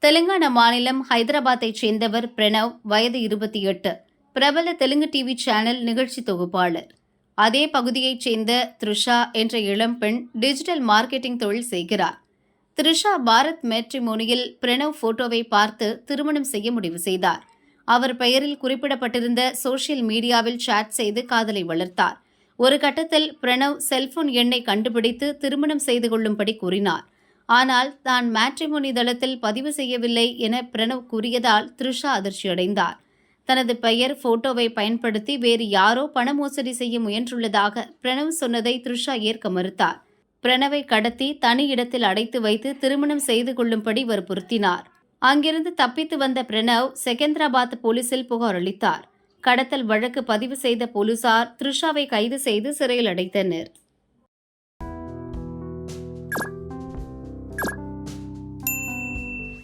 தெலுங்கானா மாநிலம் ஹைதராபாத்தைச் சேர்ந்தவர் பிரணவ், வயது 28. பிரபல தெலுங்கு டிவி சேனல் நிகழ்ச்சி தொகுப்பாளர். அதே பகுதியைச் சேர்ந்த த்ரிஷா என்ற இளம்பெண் டிஜிட்டல் மார்க்கெட்டிங் தொழில் செய்கிறார். த்ரிஷா பாரத் மேட்ரிமோனியில் பிரணவ் போட்டோவை பார்த்து திருமணம் செய்ய முடிவு செய்தார். அவர் பெயரில் குறிப்பிடப்பட்டிருந்த சோஷியல் மீடியாவில் சாட் செய்து காதலை வளர்த்தார். ஒரு கட்டத்தில் பிரணவ் செல்போன் எண்ணை கண்டுபிடித்து திருமணம் செய்து கொள்ளும்படி கூறினார். ஆனால் தான் மேட்ரிமோனி தளத்தில் பதிவு செய்யவில்லை என பிரணவ் கூறியதால் த்ரிஷா அதிர்ச்சியடைந்தார். தனது பெயர், போட்டோவை பயன்படுத்தி வேறு யாரோ பண மோசடி செய்ய முயன்றுள்ளதாக பிரணவ் சொன்னதை த்ரிஷா ஏற்க மறுத்தார். பிரணவை கடத்தி தனி இடத்தில் அடைத்து வைத்து திருமணம் செய்து கொள்ளும்படி வற்புறுத்தினார். அங்கிருந்து தப்பித்து வந்த பிரணவ் செகந்திராபாத் போலீசில் புகார் அளித்தார். கடத்தல் வழக்கு பதிவு செய்த போலீசார் த்ரிஷாவை கைது செய்து சிறையில் அடைத்தனர்.